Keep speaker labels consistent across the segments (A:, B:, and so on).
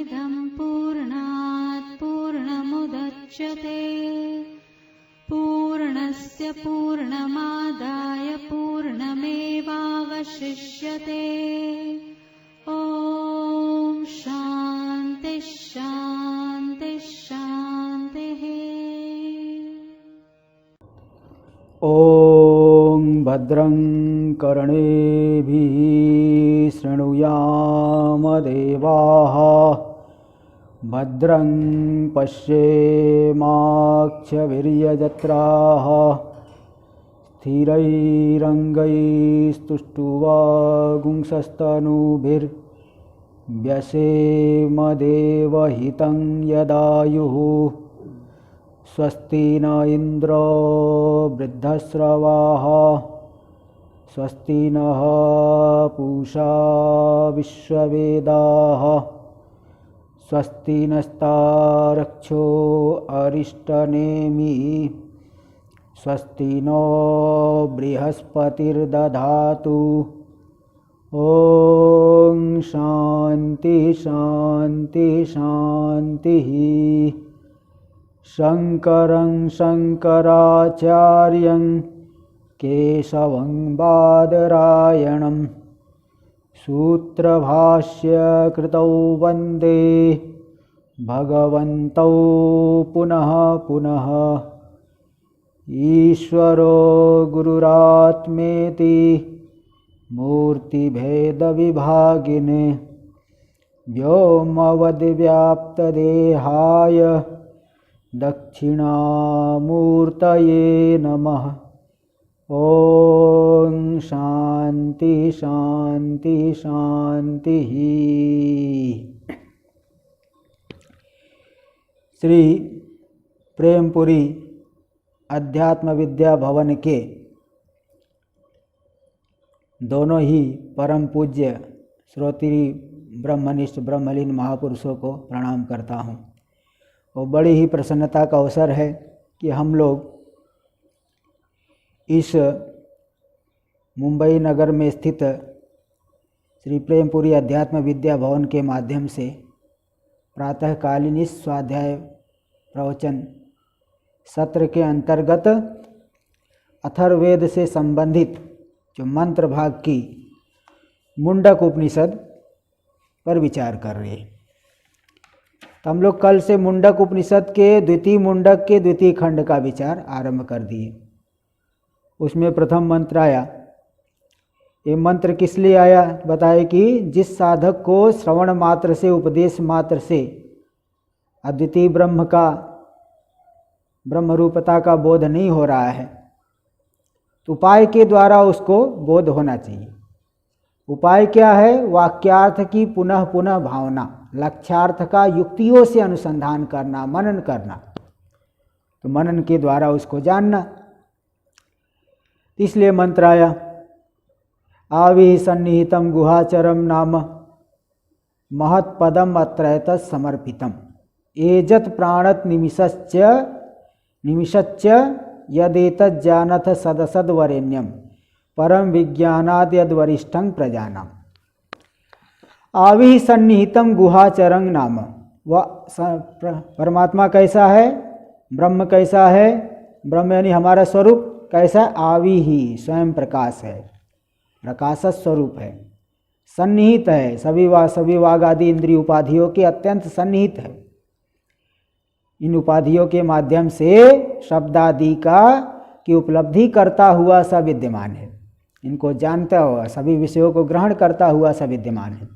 A: पूर्णमिदं पूर्णात् पूर्णमुदच्यते पूर्णस्य पूर्णमादाय पूर्णमेवावशिष्यते। ॐ शान्ति शान्ति शान्तिः।
B: ॐ भद्रं कर्णेभिः शृणुयाम देवाः भद्रं पश्येमाक्षवीर्यजत्राः स्थिरैरङ्गैस्तुष्टुवागुंसस्तनूभिर्व्यसेम देवहितं यदायुः। स्वस्ति न इन्द्रो वृद्धश्रवाः स्वस्ति नः पूषा विश्ववेदाः स्वस्ति नस्तारक्षो अरिष्टनेमिः स्वस्ति नो बृहस्पतिर्दधातु। ॐ शान्ति शान्ति शान्तिः। शङ्करं शङ्कराचार्यं केशवं बादरायणं सूत्रभाष्यकृतौ वन्दे भगवन्तौ पुनः पुनः। ईश्वरो गुरुरात्मेति मूर्तिभेदविभागिने व्योमवद्व्याप्तदेहाय दक्षिणामूर्तये नमः। ॐ शान्ति शान्ति शान्तिः। श्री प्रेमपुरी अध्यात्म विद्या भवन के दोनों ही परम पूज्य श्रोत्री ब्रह्मनिष्ठ ब्रह्मलीन महापुरुषों को प्रणाम करता हूँ। और बड़ी ही प्रसन्नता का अवसर है कि हम लोग इस मुंबई नगर में स्थित श्री प्रेमपुरी अध्यात्म विद्या भवन के माध्यम से प्रातःकालीन इस स्वाध्याय प्रवचन सत्र के अंतर्गत अथर्ववेद से संबंधित जो मंत्र भाग की मुंडक उपनिषद पर विचार कर रहे हैं। तो हम लोग कल से मुंडक उपनिषद के द्वितीय मुंडक के द्वितीय खंड का विचार आरंभ कर दिए। उसमें प्रथम मंत्र आया। ये मंत्र किस लिए आया बताए कि जिस साधक को श्रवण मात्र से उपदेश मात्र से अद्वितीय ब्रह्म का ब्रह्म रूपता का बोध नहीं हो रहा है तो उपाय के द्वारा उसको बोध होना चाहिए। उपाय क्या है? वाक्यार्थ की पुनः पुनः भावना, लक्ष्यार्थ का युक्तियों से अनुसंधान करना, मनन करना। तो मनन के द्वारा उसको जानना। इसलिए मंत्र आया आवि सन्निहितम गुहाचरम नाम महत्पदम अत्रैत समर्पितम एजत प्राणत निमिषच्च यदेतत् जानथ सदसद्वरेण्यम परम विज्ञानाद यद्वरिष्ठं प्रजानाम। आवि सन्निहितम गुहाचरं नाम। वह परमात्मा कैसा है? ब्रह्म कैसा है? ब्रह्म यानी हमारा स्वरूप कैसा? आवि ही स्वयं प्रकाश है, प्रकाश स्वरूप है, सन्निहित है, सभी वाग आदि इंद्रिय उपाधियों के अत्यंत सन्निहित है। इन उपाधियों के माध्यम से शब्दादि की उपलब्धि करता हुआ सा विद्यमान है। इनको जानता हुआ, सभी विषयों को ग्रहण करता हुआ सा विद्यमान है।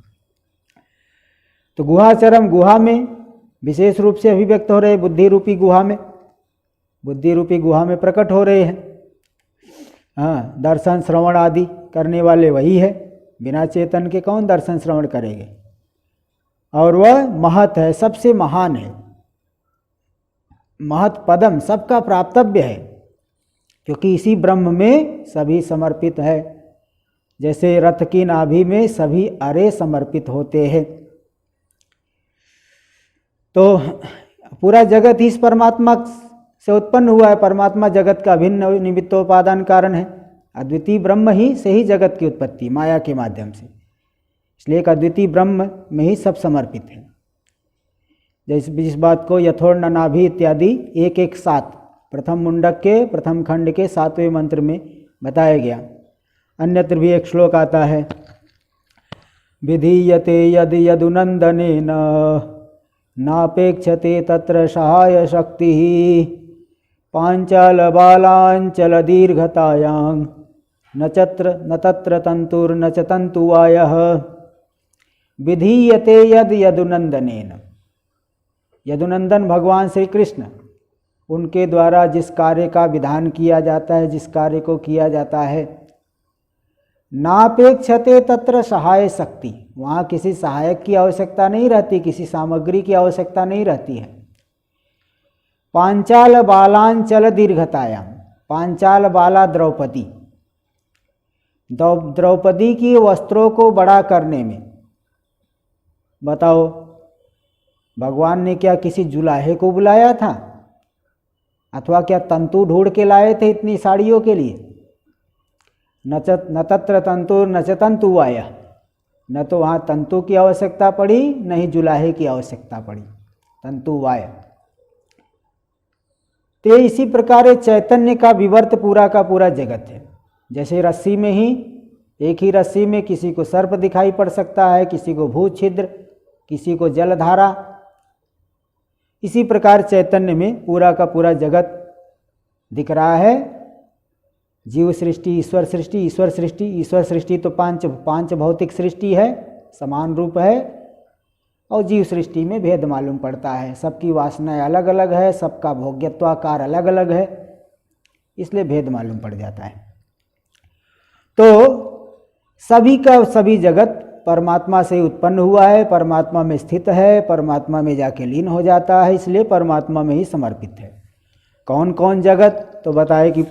B: तो गुहाचरम, गुहा में विशेष रूप से अभिव्यक्त हो रहे, बुद्धि रूपी गुहा में, बुद्धि रूपी गुहा में प्रकट हो रहे हैं। हाँ, दर्शन श्रवण आदि करने वाले वही है। बिना चेतन के कौन दर्शन श्रवण करेंगे? और वह महत है, सबसे महान है। महत पदम, सबका प्राप्तव्य है, क्योंकि इसी ब्रह्म में सभी समर्पित है। जैसे रथ की नाभि में सभी अरे समर्पित होते हैं। तो पूरा जगत ही इस परमात्मा से उत्पन्न हुआ है। परमात्मा जगत का अभिन्न निमित्तोपादान कारण है। अद्वितीय ब्रह्म ही से ही जगत की उत्पत्ति माया के माध्यम से, इसलिए एक अद्वितीय ब्रह्म में ही सब समर्पित है। जिस बात को यथोर्ण नाभि इत्यादि एक एक साथ प्रथम मुंडक के प्रथम खंड के 7वें मंत्र में बताया गया। अन्यत्र भी एक श्लोक आता है, विधीयते यद यदुनंदनेन नापेक्षते तत्र सहाय शक्ति पांचाल बालांचल दीर्घतायां न तत्र तंतुर्न च तंतुवायः। विधीयते यद यदुनंदनेन, यदुनंदन भगवान श्री कृष्ण, उनके द्वारा जिस कार्य का विधान किया जाता है, जिस कार्य को किया जाता है, नापेक्षते तत्र सहाय शक्ति, वहाँ किसी सहायक की आवश्यकता नहीं रहती, किसी सामग्री की आवश्यकता नहीं रहती है। पांचाल बालांचल दीर्घतायाम, पांचाल बाला द्रौपदी, द्रौपदी की वस्त्रों को बड़ा करने में, बताओ भगवान ने क्या किसी जुलाहे को बुलाया था अथवा क्या तंतु ढूंढ के लाए थे इतनी साड़ियों के लिए? न तत्र तंतुर न च तंतुवाय, न तो वहाँ तंतु की आवश्यकता पड़ी न ही जुलाहे की आवश्यकता पड़ी, तंतुवाय। तो इसी प्रकार चैतन्य का विवर्त पूरा का पूरा जगत है। जैसे रस्सी में ही, एक ही रस्सी में किसी को सर्प दिखाई पड़ सकता है, किसी को भूत छिद्र, किसी को जलधारा, इसी प्रकार चैतन्य में पूरा का पूरा जगत दिख रहा है। जीव सृष्टि, ईश्वर सृष्टि, ईश्वर सृष्टि, ईश्वर सृष्टि तो पांच भौतिक सृष्टि है, समान रूप है, और जीव सृष्टि में भेद मालूम पड़ता है। सबकी वासनाएं अलग अलग है, सबका भोग्यत्वाकार अलग अलग है, इसलिए भेद मालूम पड़ जाता है। तो सभी का सभी जगत परमात्मा से उत्पन्न हुआ है, परमात्मा में स्थित है, परमात्मा में जाके लीन हो जाता है, इसलिए परमात्मा में ही समर्पित है। कौन कौन जगत? तो बताए कि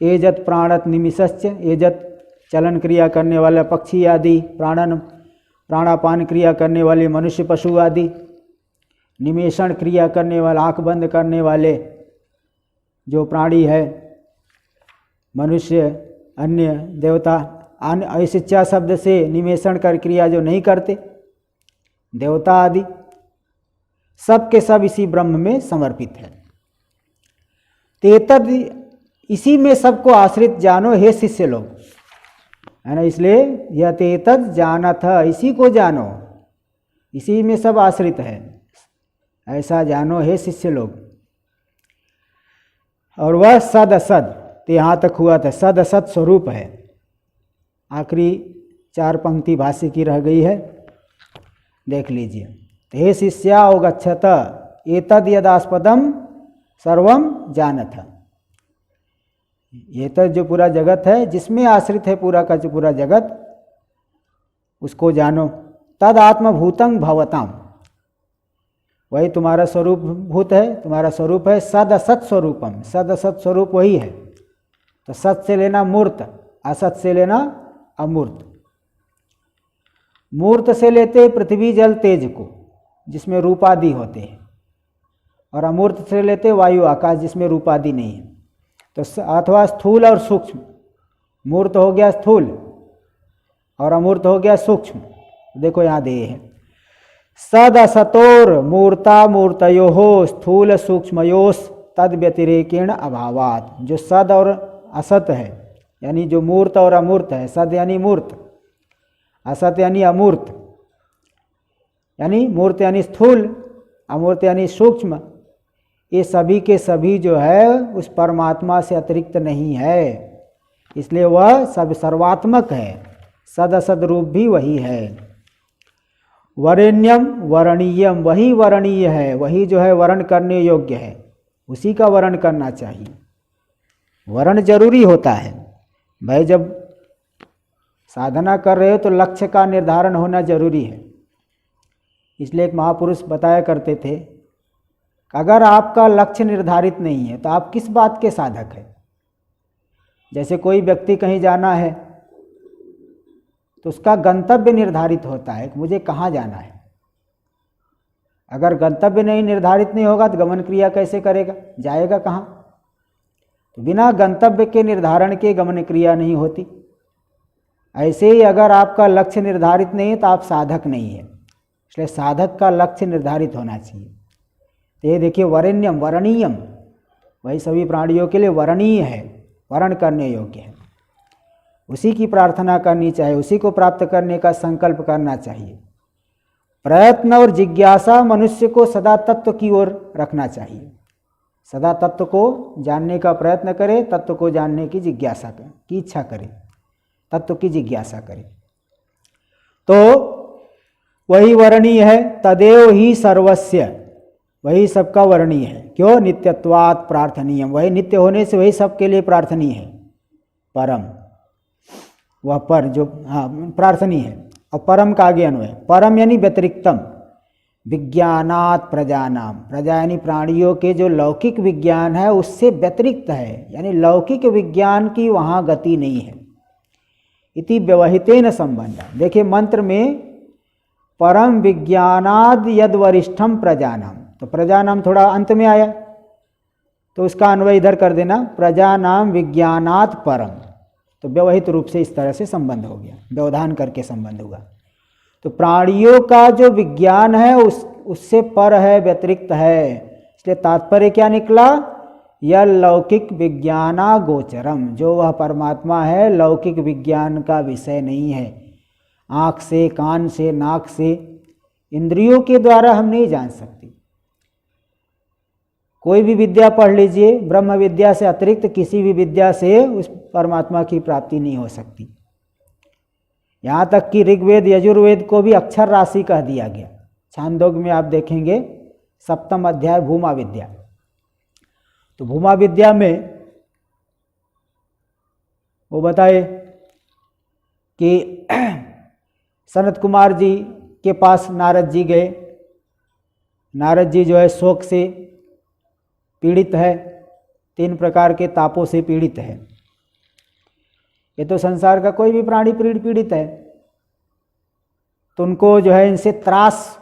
B: एजत प्राणत निमिषश्च, एजत चलन क्रिया करने वाला पक्षी आदि, प्राणापान क्रिया करने वाले मनुष्य पशु आदि, निमेषण क्रिया करने वाला आँख बंद करने वाले जो प्राणी है, मनुष्य, अन्य देवता, ऐसिच्छा शब्द से निमेषण कर क्रिया जो नहीं करते, देवता आदि, सब के सब इसी ब्रह्म में समर्पित है। तेतद, इसी में सबको आश्रित जानो हे शिष्य लोग, है ना, इसलिए यह तेतद जानत, इसी को जानो, इसी में सब आश्रित है, ऐसा जानो हे शिष्य लोग। और वह सद असद, तो यहाँ तक हुआ था, सद असद स्वरूप है। आखिरी 4 पंक्ति भाष्य की रह गई है, देख लीजिए। हे शिष्या अवगच्छत एतद यदास्पदम सर्वम जानथ, ये तो जो पूरा जगत है, जिसमें आश्रित है पूरा का जो पूरा जगत, उसको जानो। तद आत्मभूतं भवताम, वही तुम्हारा स्वरूप भूत है, तुम्हारा स्वरूप है। सद असत स्वरूपम, सद असत स्वरूप वही है। तो सत से लेना मूर्त, असत से लेना अमूर्त। मूर्त से लेते पृथ्वी जल तेज को, जिसमें रूपादि होते हैं, और अमूर्त से लेते वायु आकाश, जिसमें रूपादि नहीं है। तो अथवा स्थूल और सूक्ष्म, मूर्त हो गया स्थूल और अमूर्त हो गया सूक्ष्म। देखो यहाँ दे है, सद असतोर मूर्ता मूर्तयो स्थूल सूक्ष्मयोस तद व्यतिरेकेण अभावात। जो सद और असत है, यानी जो मूर्त और अमूर्त है, सद यानी मूर्त, असत यानी अमूर्त, यानी मूर्त यानी स्थूल, अमूर्त यानी सूक्ष्म, ये सभी के सभी जो है उस परमात्मा से अतिरिक्त नहीं है, इसलिए वह सब सर्वात्मक है। सद असद रूप भी वही है। वरेण्यम वरणीयम, वही वरणीय है, वही जो है वर्ण करने योग्य है, उसी का वर्ण करना चाहिए। वर्ण जरूरी होता है भाई, जब साधना कर रहे हो तो लक्ष्य का निर्धारण होना जरूरी है। इसलिए एक महापुरुष बताया करते थे, अगर आपका लक्ष्य निर्धारित नहीं है तो आप किस बात के साधक हैं। जैसे कोई व्यक्ति कहीं जाना है तो उसका गंतव्य निर्धारित होता है कि मुझे कहाँ जाना है। अगर गंतव्य नहीं निर्धारित नहीं होगा तो गमन क्रिया कैसे करेगा, जाएगा कहाँ? तो बिना गंतव्य के निर्धारण के गमन क्रिया नहीं होती। ऐसे ही अगर आपका लक्ष्य निर्धारित नहीं है तो आप साधक नहीं है। इसलिए साधक का लक्ष्य निर्धारित होना चाहिए। तो ये देखिए वरेण्यम, वरणीयम, वही सभी प्राणियों के लिए वरणीय है, वरण करने योग्य है। उसी की प्रार्थना करनी चाहिए, उसी को प्राप्त करने का संकल्प करना चाहिए। प्रयत्न और जिज्ञासा मनुष्य को सदा तत्व की ओर रखना चाहिए। सदा तत्व को जानने का प्रयत्न करे, तत्व को जानने की जिज्ञासा करे, की इच्छा करे, तत्व की जिज्ञासा करे। तो वही वर्णीय है, तदेव ही सर्वस्य, वही सबका वर्णीय है। क्यों? नित्यत्वात् प्रार्थनीयम, वही नित्य होने से वही सबके लिए प्रार्थनीय है। परम, वह पर जो प्रार्थनीय है। और परम का आगे अन्वय, परम यानी व्यतिरिक्तम, विज्ञानात् प्रजानाम, प्रजा यानी प्राणियों के जो लौकिक विज्ञान है उससे व्यतिरिक्त है, यानी लौकिक विज्ञान की वहाँ गति नहीं है। इति व्यवहितेन संबंध। देखिए मंत्र में परम विज्ञानाद यद वरिष्ठम प्रजानाम, तो प्रजानाम थोड़ा अंत में आया तो उसका अन्वय इधर कर देना, प्रजानाम विज्ञानात् परम, तो व्यवहित रूप से इस तरह से संबंध हो गया, व्यवधान करके संबंध हुआ। तो प्राणियों का जो विज्ञान है उससे पर है, व्यतिरिक्त है। इसलिए तात्पर्य क्या निकला? यह लौकिक विज्ञाना गोचरम, जो वह परमात्मा है लौकिक विज्ञान का विषय नहीं है। आँख से, कान से, नाक से, इंद्रियों के द्वारा हम नहीं जान सकते। कोई भी विद्या पढ़ लीजिए, ब्रह्म विद्या से अतिरिक्त किसी भी विद्या से उस परमात्मा की प्राप्ति नहीं हो सकती। यहाँ तक कि ऋग्वेद यजुर्वेद को भी अक्षर राशि कह दिया गया। छांदोग्य में आप देखेंगे 7वां अध्याय भूमा विद्या, तो भूमा विद्या में वो बताए कि सनत कुमार जी के पास नारद जी गए। नारद जी जो है शोक से पीड़ित है, 3 प्रकार के तापों से पीड़ित है। ये तो संसार का कोई भी प्राणी पीड़ित है, तो उनको जो है इनसे त्रास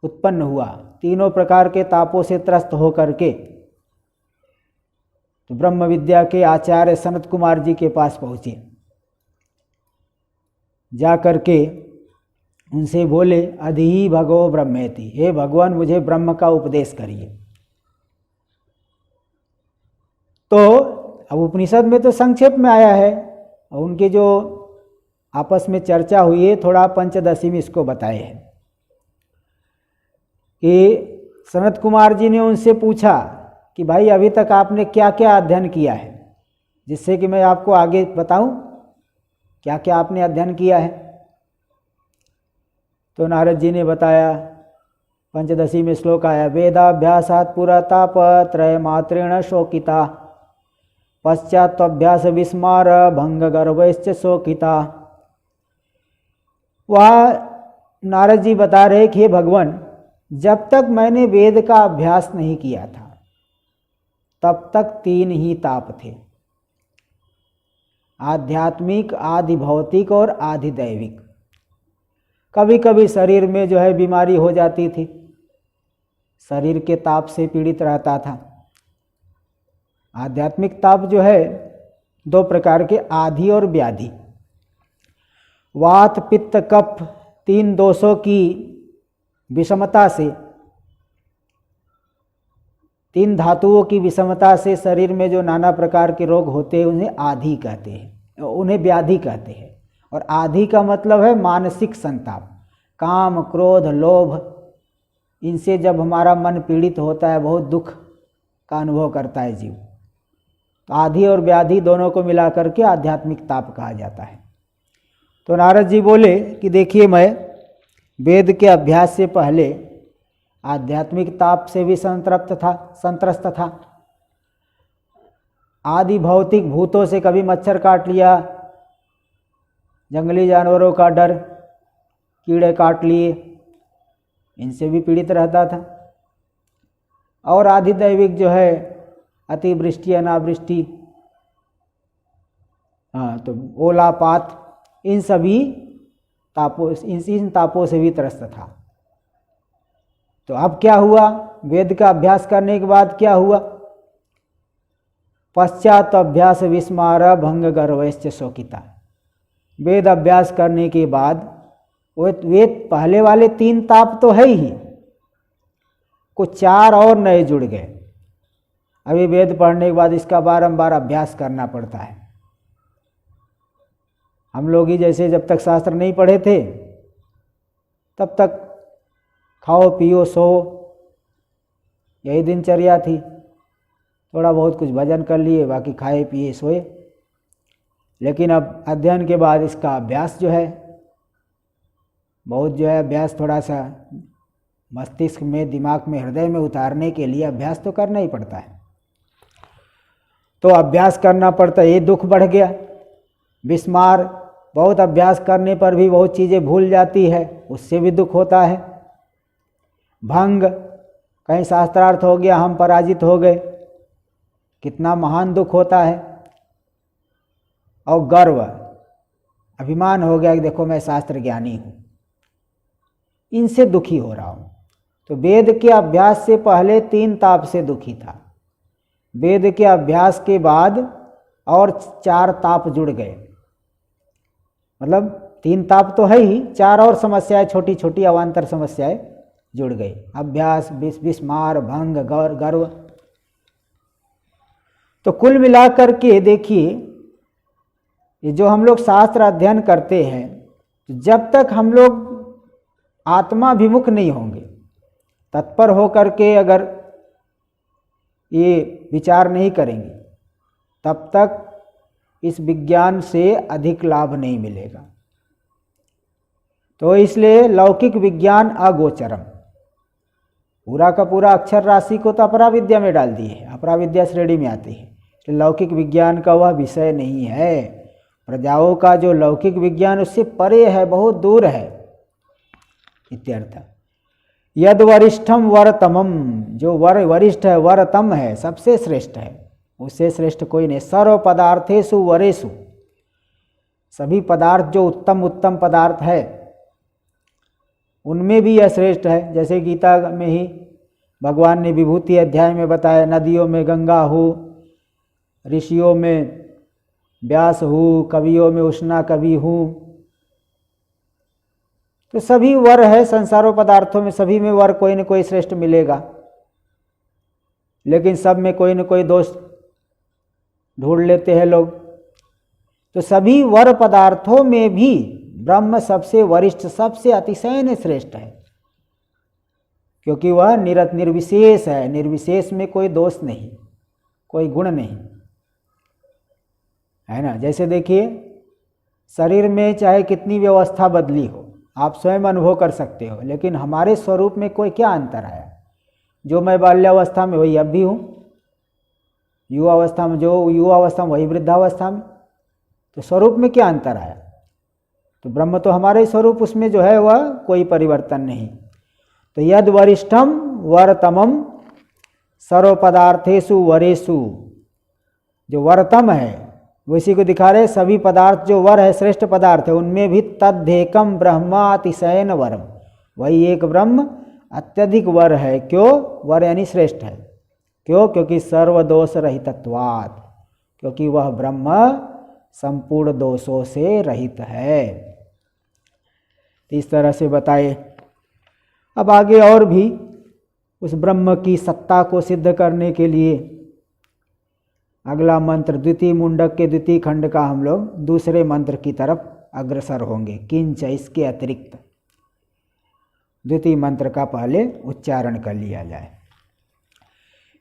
B: उत्पन्न हुआ, 3 प्रकार के तापों से त्रस्त हो करके तो ब्रह्म विद्या के आचार्य सनत कुमार जी के पास पहुँचे। जा करके उनसे बोले, अधि भगवो ब्रह्मेति, हे भगवान मुझे ब्रह्म का उपदेश करिए। तो अब उपनिषद में तो संक्षेप में आया है, और उनके जो आपस में चर्चा हुई है थोड़ा पंचदशी में इसको बताए हैं कि सनत कुमार जी ने उनसे पूछा कि भाई अभी तक आपने क्या क्या अध्ययन किया है, जिससे कि मैं आपको आगे बताऊं क्या क्या आपने अध्ययन किया है। तो नारद जी ने बताया, पंचदशी में श्लोक आया, वेदाभ्यासात् पुरताप त्रय मात्रेण शोकिता पश्चात्भ्यास विस्मार भंग गर्भश्च शोकिता। वह नारद जी बता रहे कि हे भगवान, जब तक मैंने वेद का अभ्यास नहीं किया था तब तक 3 ही ताप थे, आध्यात्मिक, आधि भौतिक और आधि दैविक। कभी कभी शरीर में जो है बीमारी हो जाती थी, शरीर के ताप से पीड़ित रहता था। आध्यात्मिक ताप जो है 2 प्रकार के, आधि और व्याधि। वात पित्त कफ 3 दोषों की विषमता से, 3 धातुओं की विषमता से शरीर में जो नाना प्रकार के रोग होते हैं उन्हें आधि कहते हैं, उन्हें व्याधि कहते हैं। और आधि का मतलब है मानसिक संताप, काम, क्रोध, लोभ, इनसे जब हमारा मन पीड़ित होता है, बहुत दुख का अनुभव करता है जीव। तो आधि और व्याधि दोनों को मिलाकर के आध्यात्मिक ताप कहा जाता है। तो नारद जी बोले कि देखिए, मैं वेद के अभ्यास से पहले आध्यात्मिक ताप से भी संत्रस्त था। आदि भौतिक भूतों से कभी मच्छर काट लिया, जंगली जानवरों का डर, कीड़े काट लिए, इनसे भी पीड़ित रहता था। और आधि दैविक जो है अतिवृष्टि, अनावृष्टि, तो ओलापात, इन सभी तापों, इन तापों से भी त्रस्त था। तो अब क्या हुआ? वेद का अभ्यास करने के बाद क्या हुआ? पश्चात अभ्यास विस्मार भंग गर्भश्च शोकिता। वेद अभ्यास करने के बाद वेद पहले वाले 3 ताप तो है ही, कुछ 4 और नए जुड़ गए। अभी वेद पढ़ने के बाद इसका बारंबार अभ्यास करना पड़ता है। हम लोग ही जैसे जब तक शास्त्र नहीं पढ़े थे तब तक खाओ पियो सो यही दिनचर्या थी। थोड़ा बहुत कुछ भजन कर लिए, बाकी खाए पिए सोए। लेकिन अब अध्ययन के बाद इसका अभ्यास जो है बहुत जो है अभ्यास थोड़ा सा मस्तिष्क में, दिमाग में, हृदय में उतारने के लिए अभ्यास तो करना ही पड़ता है। तो अभ्यास करना पड़ता है। ये दुख बढ़ गया, विस्मार, बहुत अभ्यास करने पर भी बहुत चीज़ें भूल जाती है, उससे भी दुख होता है। भंग, कहीं शास्त्रार्थ हो गया, हम पराजित हो गए, कितना महान दुख होता है। और गर्व, अभिमान हो गया कि देखो मैं शास्त्र ज्ञानी हूँ, इनसे दुखी हो रहा हूँ। तो वेद के अभ्यास से पहले 3 ताप से दुखी था, वेद के अभ्यास के बाद और 4 ताप जुड़ गए। मतलब 3 ताप तो है ही, 4 और समस्याएं, छोटी छोटी अवान्तर समस्याएं जुड़ गई। अभ्यास, विस्मार, भंग, गर्व। तो कुल मिलाकर के देखिए, ये जो हम लोग शास्त्र अध्ययन करते हैं, जब तक हम लोग आत्माभिमुख नहीं होंगे, तत्पर होकर के अगर ये विचार नहीं करेंगे, तब तक इस विज्ञान से अधिक लाभ नहीं मिलेगा। तो इसलिए लौकिक विज्ञान अगोचरम, पूरा का पूरा अक्षर राशि को तो अपराविद्या में डाल दिए है, अपराविद्या श्रेणी में आती है। लौकिक विज्ञान का वह विषय नहीं है। प्रजाओं का जो लौकिक विज्ञान उससे परे है, बहुत दूर है इत्यर्थ। यद वरिष्ठम वरतमम, जो वरिष्ठ है, वरतम है, सबसे श्रेष्ठ है, उससे श्रेष्ठ कोई नहीं। सर्व पदार्थेषु वरेषु, सभी पदार्थ जो उत्तम उत्तम पदार्थ है उनमें भी यह श्रेष्ठ है। जैसे गीता में ही भगवान ने विभूति अध्याय में बताया, नदियों में गंगा हो, ऋषियों में व्यास हूँ, कवियों में उष्णा कवि हूँ। तो सभी वर है, संसारों पदार्थों में सभी में वर कोई न कोई श्रेष्ठ मिलेगा, लेकिन सब में कोई न कोई दोष ढूंढ लेते हैं लोग। तो सभी वर पदार्थों में भी ब्रह्म सबसे वरिष्ठ, सबसे अतिशयन श्रेष्ठ है, क्योंकि वह निर्विशेष है। निर्विशेष में कोई दोष नहीं, कोई गुण नहीं, है ना। जैसे देखिए, शरीर में चाहे कितनी व्यवस्था बदली हो, आप स्वयं अनुभव कर सकते हो, लेकिन हमारे स्वरूप में कोई क्या अंतर आया? जो मैं बाल्यावस्था में वही अब भी हूँ, युवावस्था में जो युवावस्था में वही वृद्धावस्था में। तो स्वरूप में क्या अंतर आया? तो ब्रह्म तो हमारे स्वरूप, उसमें जो है वह कोई परिवर्तन नहीं। तो यद वरिष्ठम वरतमम सर्व पदार्थेषु वरेषु, जो वरतम है वो इसी को दिखा रहे। सभी पदार्थ जो वर है, श्रेष्ठ पदार्थ है, उनमें भी तद्धेकम ब्रह्मातिशयन वरम, वही एक ब्रह्म अत्यधिक वर है। क्यों? वर यानी श्रेष्ठ है। क्यों? क्योंकि सर्वदोष रहितत्वात्, क्योंकि वह ब्रह्म संपूर्ण दोषों से रहित है। इस तरह से बताए। अब आगे और भी उस ब्रह्म की सत्ता को सिद्ध करने के लिए अगला मंत्र, द्वितीय मुंडक के द्वितीय खंड का हम लोग दूसरे मंत्र की तरफ अग्रसर होंगे। किंच, इसके अतिरिक्त द्वितीय मंत्र का पहले उच्चारण कर लिया जाए।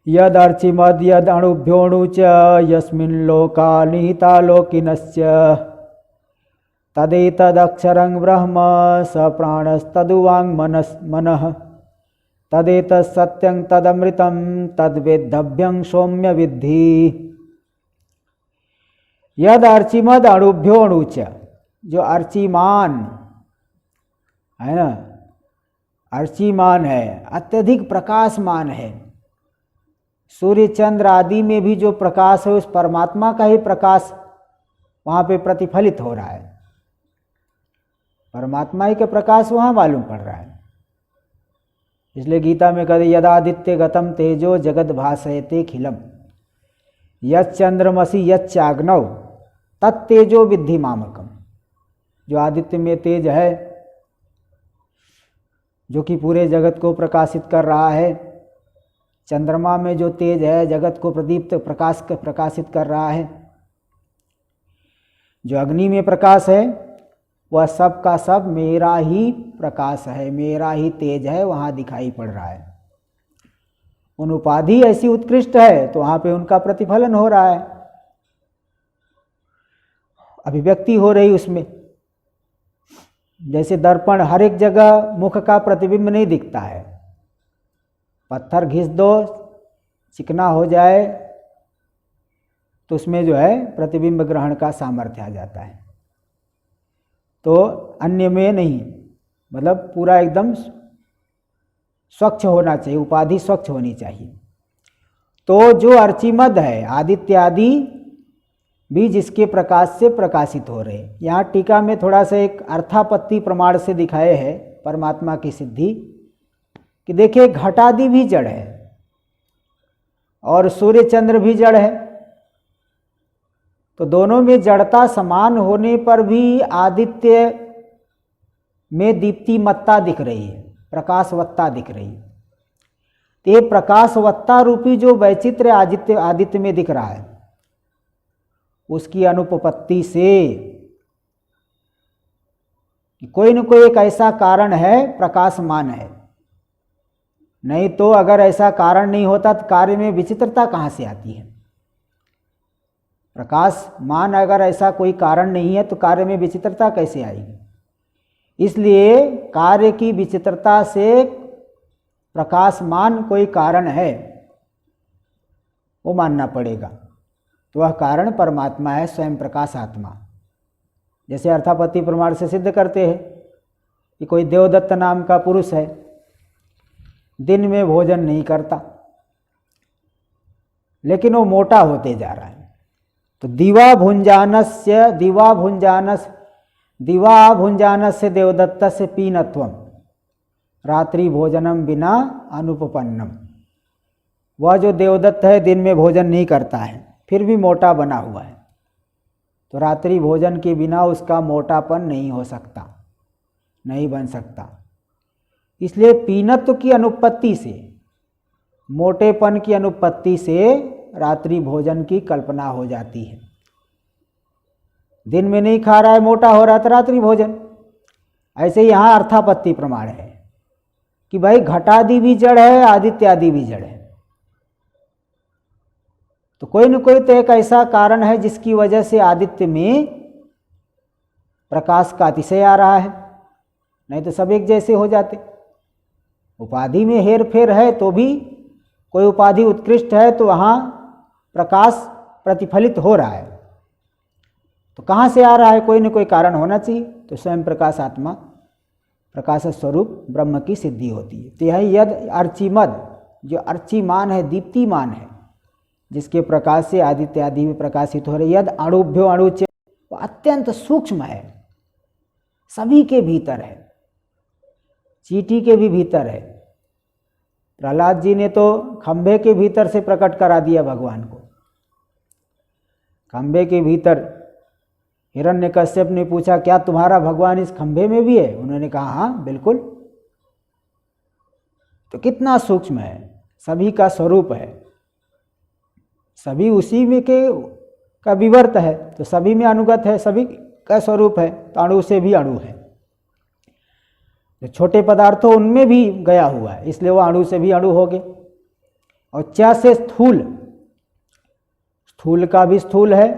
B: यद अर्चिमद यद अणुभ्योऽणु च यस्मिन् लोका निहिता लोकिनश्च तदेतदक्षरं ब्रह्म स प्राणस्तदुवाङ् मनः तदेतत् सत्यं तदमृतं तद्वेद्धव्यं सौम्य विद्धि। यद अर्चिमद अणुभ्यो अणुच, जो अर्चिमान है ना, अर्चिमान है, अत्यधिक प्रकाशमान है। सूर्य चंद्र आदि में भी जो प्रकाश है उस परमात्मा का ही प्रकाश वहाँ पे प्रतिफलित हो रहा है, परमात्मा ही का प्रकाश वहाँ मालूम पड़ रहा है। इसलिए गीता में कहते यदादित्य गतम तेजो जगद भासयते खिलम यच्चंद्रमसि यच्चाग्नौ तत्तेजो विद्धि मामकम। जो आदित्य में तेज है, जो कि पूरे जगत को प्रकाशित कर रहा है, चंद्रमा में जो तेज है जगत को प्रदीप्त प्रकाशित कर रहा है, जो अग्नि में प्रकाश है वह सब का सब मेरा ही प्रकाश है, मेरा ही तेज है, वहाँ दिखाई पड़ रहा है। उन उपाधि ऐसी उत्कृष्ट है तो वहाँ पे उनका प्रतिफलन हो रहा है, अभिव्यक्ति हो रही उसमें। जैसे दर्पण, हर एक जगह मुख का प्रतिबिंब नहीं दिखता है। पत्थर घिस दो, चिकना हो जाए तो उसमें जो है प्रतिबिंब ग्रहण का सामर्थ्य आ जाता है। तो अन्य में नहीं, मतलब पूरा एकदम स्वच्छ होना चाहिए, उपाधि स्वच्छ होनी चाहिए। तो जो अर्चिमद है, आदित्य आदि भी जिसके प्रकाश से प्रकाशित हो रहे। यहाँ टीका में थोड़ा सा एक अर्थापत्ति प्रमाण से दिखाए है परमात्मा की सिद्धि कि देखिए घटादि भी जड़ है और सूर्य चंद्र भी जड़ है, तो दोनों में जड़ता समान होने पर भी आदित्य में दीप्तिमत्ता दिख रही है, प्रकाशवत्ता दिख रही है। तो ये प्रकाशवत्ता रूपी जो वैचित्र्य आदित्य में दिख रहा है, उसकी अनुपपत्ति से कोई न कोई एक ऐसा कारण है, प्रकाशमान है। नहीं तो अगर ऐसा कारण नहीं होता तो कार्य में विचित्रता कहाँ से आती है? प्रकाशमान अगर ऐसा कोई कारण नहीं है तो कार्य में विचित्रता कैसे आएगी? इसलिए कार्य की विचित्रता से प्रकाशमान कोई कारण है वो मानना पड़ेगा। तो वह कारण परमात्मा है, स्वयं प्रकाश आत्मा। जैसे अर्थापत्ति प्रमाण से सिद्ध करते हैं कि कोई देवदत्त नाम का पुरुष है, दिन में भोजन नहीं करता, लेकिन वो मोटा होते जा रहा है। तो दिवा भुंजानस्य देवदत्तस्य पीनत्वम रात्रि भोजनम बिना अनुपपन्नम। वह जो देवदत्त है दिन में भोजन नहीं करता है, फिर भी मोटा बना हुआ है, तो रात्रि भोजन के बिना उसका मोटापन नहीं हो सकता, नहीं बन सकता। इसलिए पीनत्व की अनुपत्ति से, मोटेपन की अनुपत्ति से रात्रि भोजन की कल्पना हो जाती है। दिन में नहीं खा रहा है, मोटा हो रहा है तो रात्रि भोजन। ऐसे यहाँ अर्थापत्ति प्रमाण है कि भाई घटादि भी जड़ है, आदित्य आदि भी जड़ है। तो कोई न कोई तो एक ऐसा कारण है जिसकी वजह से आदित्य में प्रकाश का अतिशय आ रहा है, नहीं तो सब एक जैसे हो जाते। उपाधि में हेर फेर है तो भी कोई उपाधि उत्कृष्ट है तो वहाँ प्रकाश प्रतिफलित हो रहा है। तो कहाँ से आ रहा है? कोई न कोई कारण होना चाहिए। तो स्वयं प्रकाश आत्मा, प्रकाश स्वरूप ब्रह्म की सिद्धि होती है। तो यही यद अर्चिमद, जो अर्चिमान है, दीप्तिमान है, जिसके प्रकाश से आदित्य आदि में प्रकाशित हो रहे। यद अणुभ्यो अणुच्य, वो अत्यंत सूक्ष्म है, सभी के भीतर है, चींटी के भी भीतर है। प्रहलाद जी ने तो खंभे के भीतर से प्रकट करा दिया भगवान को। खंभे के भीतर हिरण्यकश्यप ने पूछा, क्या तुम्हारा भगवान इस खंभे में भी है? उन्होंने कहा हाँ बिल्कुल। तो कितना सूक्ष्म है, सभी का स्वरूप है, सभी उसी में का विवर्त है, तो सभी में अनुगत है, सभी का स्वरूप है। तो अणु से भी अणु है, तो छोटे पदार्थों उनमें भी गया हुआ है, इसलिए वो अणु से भी अणु हो गए। और च से स्थूल, स्थूल का भी स्थूल है,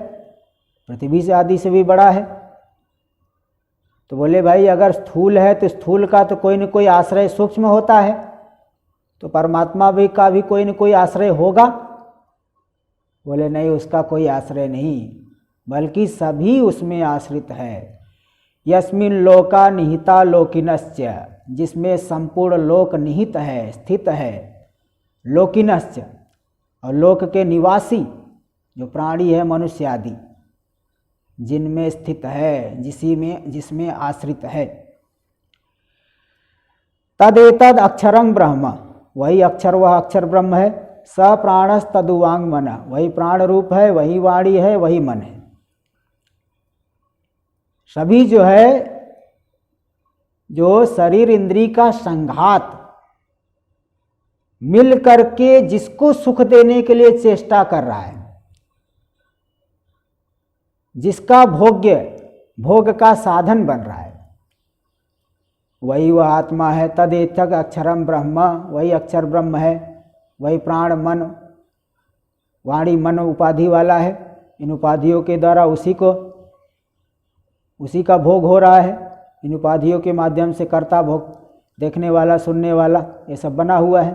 B: पृथ्वी से आदि से भी बड़ा है। तो बोले भाई अगर स्थूल है तो स्थूल का तो कोई न कोई आश्रय सूक्ष्म होता है, तो परमात्मा भी का भी कोई न कोई आश्रय होगा। बोले नहीं, उसका कोई आश्रय नहीं, बल्कि सभी उसमें आश्रित है। यस्मिन लोका निहिता लोकिनश्च, जिसमें संपूर्ण लोक निहित है, स्थित है। लोकिनश्च, और लोक के निवासी जो प्राणी है, मनुष्य आदि, जिनमें स्थित है, जिसमें आश्रित है। तदेतद अक्षरं ब्रह्म, वही अक्षर, वह अक्षर ब्रह्म है। स प्राणस तदुवांग मन, वही प्राण रूप है, वही वाणी है, वही मन है। सभी जो है, जो शरीर इंद्री का संघात मिल करके जिसको सुख देने के लिए चेष्टा कर रहा है, जिसका भोग का साधन बन रहा है, वही वह आत्मा है। तदेतक अक्षरम ब्रह्म, वही अक्षर ब्रह्म है, वही प्राण मन वाणी मन उपाधि वाला है। इन उपाधियों के द्वारा उसी का भोग हो रहा है। इन उपाधियों के माध्यम से कर्ता भोग, देखने वाला सुनने वाला, ये सब बना हुआ है।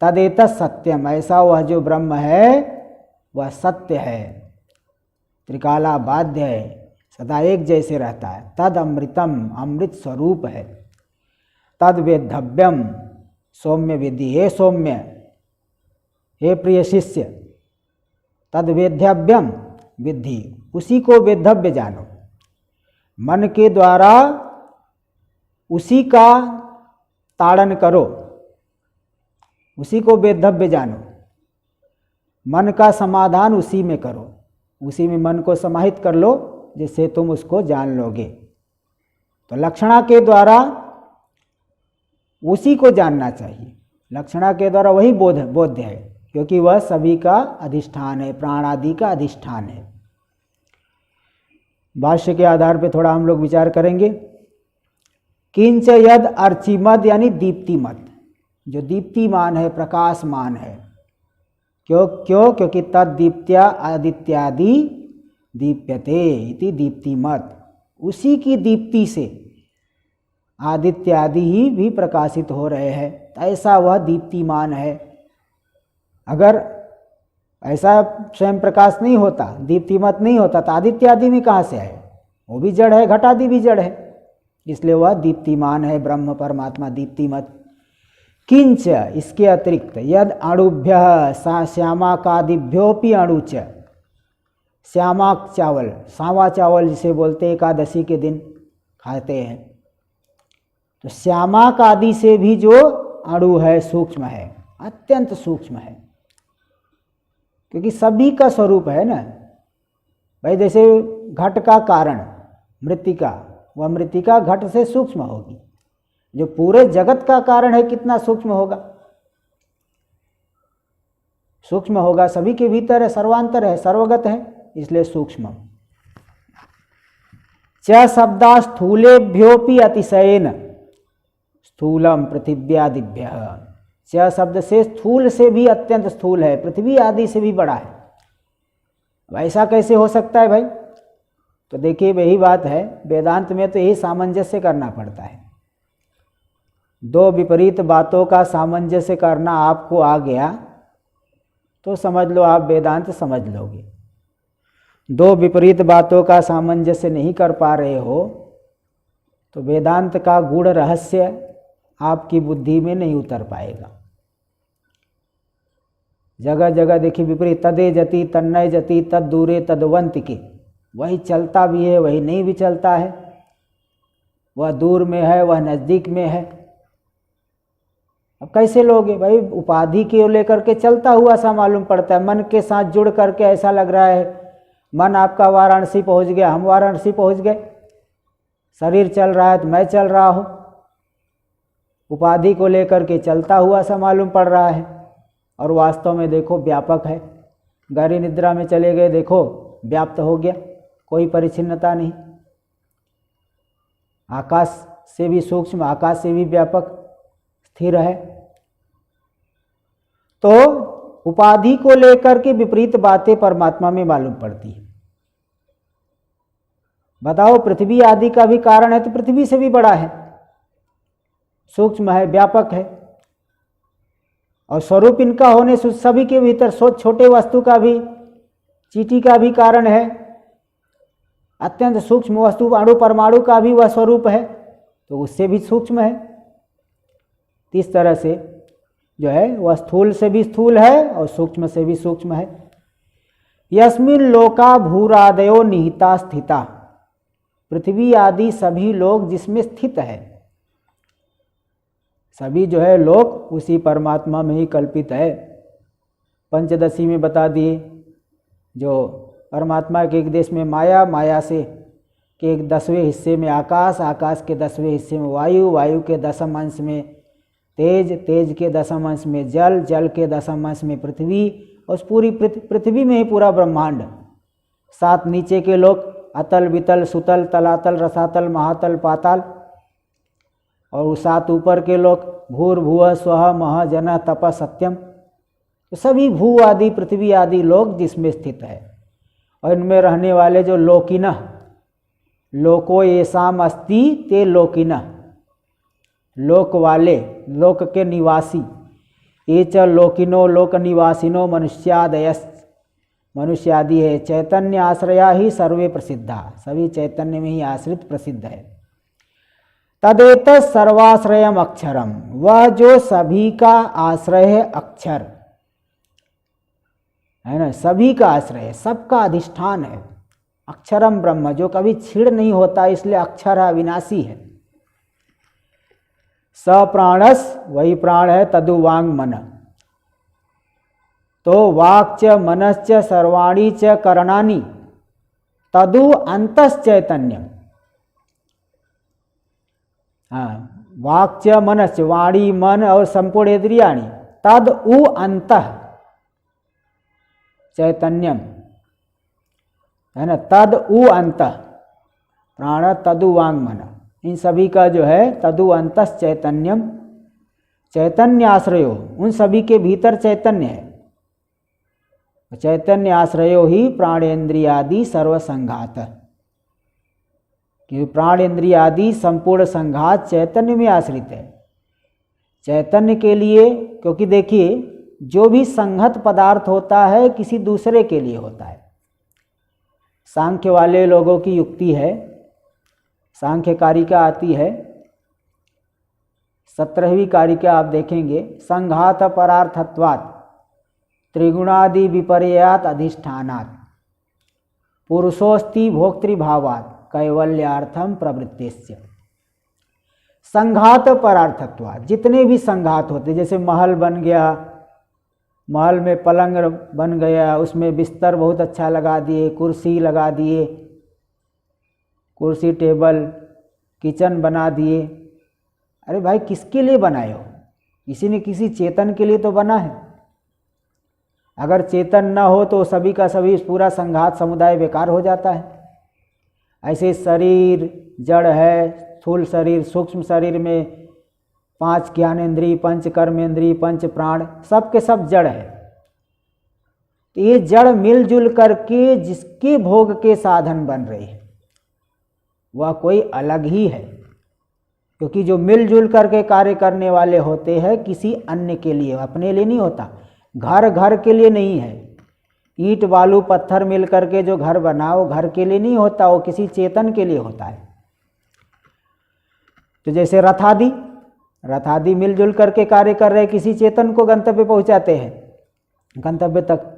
B: तदेत सत्यम, ऐसा वह जो ब्रह्म है वह सत्य है, त्रिकाला बाध्य है, सदा एक जैसे रहता है। तद अमृतम, अमृत स्वरूप है। तद वेद्धव्यम, सौम्य विधि, हे सौम्य, हे प्रिय शिष्य, तद वेद्धव्यम विधि, उसी को वेद्धव्य जानो। मन के द्वारा उसी का ताड़न करो, उसी को वेद्धव्य जानो। मन का समाधान उसी में करो, उसी में मन को समाहित कर लो, जिससे तुम उसको जान लोगे। तो लक्षणा के द्वारा उसी को जानना चाहिए। लक्षणा के द्वारा वही बोध्य है, क्योंकि वह सभी का अधिष्ठान है, प्राण आदि का अधिष्ठान है। भाष्य के आधार पर थोड़ा हम लोग विचार करेंगे। किंच यद अर्चिमद, यानी दीप्तिमत, जो दीप्तिमान है, प्रकाशमान है। क्योंकि तद दीप्त्या आदित्यादि दीप्यते इति दीप्तिमत, उसी की दीप्ति से आदित्यादि ही भी प्रकाशित हो रहे हैं। ऐसा वह दीप्तिमान है। अगर ऐसा स्वयं प्रकाश नहीं होता, दीप्तिमत नहीं होता, तो आदित्यादि में कहाँ से आए? वो भी जड़ है, घटादि भी जड़ है, इसलिए वह दीप्तिमान है, ब्रह्म परमात्मा दीप्तिमत। किंच, इसके अतिरिक्त, यद अणुभ्य श्यामाकादिभ्योपि अणुच, श्यामाक चावल, सांवा चावल जिसे बोलते एकादशी के दिन खाते हैं, तो श्यामाक आदि से भी जो अणु है सूक्ष्म है, अत्यंत सूक्ष्म है, क्योंकि सभी का स्वरूप है ना भाई। जैसे घट का कारण मृत्तिका, वह मृत्तिका घट से सूक्ष्म होगी। जो पूरे जगत का कारण है कितना सूक्ष्म होगा? सूक्ष्म होगा, सभी के भीतर है, सर्वांतर है, सर्वगत है, इसलिए सूक्ष्म। च शब्दा स्थूलेभ्योपि अतिशयेन स्थूलम पृथिव्यादिभ्य, च शब्द से स्थूल से भी अत्यंत स्थूल है, पृथ्वी आदि से भी बड़ा है। अब ऐसा कैसे हो सकता है भाई? तो देखिए वही बात है, वेदांत में तो यही सामंजस्य करना पड़ता है। दो विपरीत बातों का सामंजस्य करना आपको आ गया तो समझ लो आप वेदांत समझ लोगे। दो विपरीत बातों का सामंजस्य नहीं कर पा रहे हो तो वेदांत का गूढ़ रहस्य आपकी बुद्धि में नहीं उतर पाएगा। जगह जगह देखिए विपरीत, तदे जति तन्नय जति तद दूरे तदवंत के, वही चलता भी है, वही नहीं भी चलता है, वह दूर में है, वह नज़दीक में है। अब कैसे लोगे भाई? उपाधि के लेकर के चलता हुआ सा मालूम पड़ता है, मन के साथ जुड़ करके ऐसा लग रहा है मन आपका वाराणसी पहुंच गया, हम वाराणसी पहुंच गए, शरीर चल रहा है तो मैं चल रहा हूँ, उपाधि को लेकर के चलता हुआ सा मालूम पड़ रहा है, और वास्तव में देखो व्यापक है। गहरी निद्रा में चले गए, देखो व्याप्त हो गया, कोई परिच्छिन्नता नहीं। आकाश से भी सूक्ष्म, आकाश से भी व्यापक, स्थिर है। तो उपाधि को लेकर के विपरीत बातें परमात्मा में मालूम पड़ती है। बताओ, पृथ्वी आदि का भी कारण है तो पृथ्वी से भी बड़ा है, सूक्ष्म है, व्यापक है, और स्वरूप इनका होने से सभी के भीतर छोटे वस्तु का भी, चींटी का भी कारण है, अत्यंत सूक्ष्म वस्तु अणु परमाणु का भी वह स्वरूप है, तो उससे भी सूक्ष्म है। इस तरह से जो है वह स्थूल से भी स्थूल है और सूक्ष्म से भी सूक्ष्म है। यस्मिन लोका भूरादयो निहिता स्थिता, पृथ्वी आदि सभी लोग जिसमें स्थित है, सभी जो है लोक उसी परमात्मा में ही कल्पित है। पंचदशी में बता दिए, जो परमात्मा के एक देश में माया, माया से के एक 10वें हिस्से में आकाश, आकाश के 10वें हिस्से में वायु, वायु के 10th अंश में तेज, तेज के दशम अंश में जल, जल के दशम अंश में पृथ्वी, और उस पूरी पृथ्वी में ही पूरा ब्रह्मांड। 7 नीचे के लोक, अतल, वितल, सुतल, तलातल, रसातल, महातल, पाताल, और 7 ऊपर के लोक भूर्भुवः स्वः महः जनः तपः सत्यम। तो सभी भू आदि, पृथ्वी आदि लोक जिसमें स्थित है, और इनमें रहने वाले जो लोकिनः, लोको येषाम अस्ति ते लोकिनः, लोक वाले, लोक के निवासी, ये च लोकिनो लोक निवासिनो मनुष्यादयस्, मनुष्य आदि है। चैतन्य आश्रया ही सर्वे प्रसिद्धा, सभी चैतन्य में ही आश्रित प्रसिद्ध है। तदेत सर्वाश्रयम अक्षरम, वह जो सभी का आश्रय है, अक्षर है ना, सभी का आश्रय है, सबका अधिष्ठान है। अक्षरम ब्रह्म, जो कभी क्षीण नहीं होता, इसलिए अक्षर है, अविनाशी है। स प्राणस, वही प्राण है। तदु वांग मन, तो वाक् च मनश्च सर्वाणी च करणानि तदु अंतस् चैतन्यम। हाँ, वाक् च मनश्च, वाणी मन और संपूर्ण इंद्रियाणि, तद उ अंतः चैतन्यम, है ना, तद उ अंतः प्राण तदु वांग मन, इन सभी का जो है तदु अंतस् चैतन्यम, चैतन्य आश्रयो, उन सभी के भीतर चैतन्य है। चैतन्य आश्रयो ही प्राणेन्द्रियादि सर्वसंघात, क्योंकि प्राणेन्द्रियादि संपूर्ण संघात चैतन्य में आश्रित है। चैतन्य के लिए, क्योंकि देखिए जो भी संहत पदार्थ होता है किसी दूसरे के लिए होता है। सांख्य वाले लोगों की युक्ति है, सांख्य कारिका आती है, 17वीं कारिका आप देखेंगे, संघात परार्थत्वात् त्रिगुणादि विपर्यात अधिष्ठानात् पुरुषोस्ति भोक्तृभावात् कैवल्यार्थम प्रवृत्तिस्य। संघात परार्थत्वात्, जितने भी संघात होते, जैसे महल बन गया, महल में पलंग बन गया, उसमें बिस्तर बहुत अच्छा लगा दिए, कुर्सी लगा दिए, कुर्सी टेबल, किचन बना दिए। अरे भाई किसके लिए बनाए हो? किसी न किसी चेतन के लिए तो बना है। अगर चेतन न हो तो सभी का सभी पूरा संघात समुदाय बेकार हो जाता है। ऐसे शरीर जड़ है, स्थूल शरीर, सूक्ष्म शरीर में 5 ज्ञानेन्द्रिय, 5 कर्मेंद्रिय, 5 प्राण, सब के सब जड़ है। तो ये जड़ मिलजुल करके जिसके भोग के साधन बन रहे हैं वह कोई अलग ही है, क्योंकि जो मिलजुल करके कार्य करने वाले होते हैं किसी अन्य के लिए, अपने लिए नहीं होता। घर घर के लिए नहीं है। ईंट बालू पत्थर मिल करके जो घर बना वो घर के लिए नहीं होता, वो किसी चेतन के लिए होता है। तो जैसे रथादि मिलजुल करके कार्य कर रहे, किसी चेतन को गंतव्य पहुंचाते हैं, गंतव्य तक।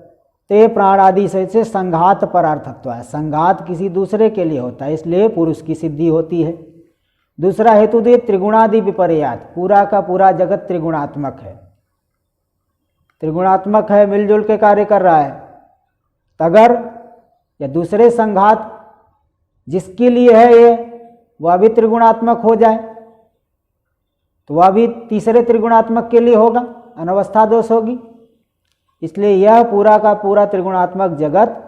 B: ते प्राण आदि से संघात परार्थत्व है, संघात किसी दूसरे के लिए होता है, इसलिए पुरुष की सिद्धि होती है। दूसरा हेतु दे त्रिगुणादि विपर्यात, पूरा का पूरा जगत त्रिगुणात्मक है, त्रिगुणात्मक है, मिलजुल के कार्य कर रहा है। अगर या दूसरे संघात जिसके लिए है ये, वह भी त्रिगुणात्मक हो जाए तो वह भी तीसरे त्रिगुणात्मक के लिए होगा, अनवस्था दोष होगी। इसलिए यह पूरा का पूरा त्रिगुणात्मक जगत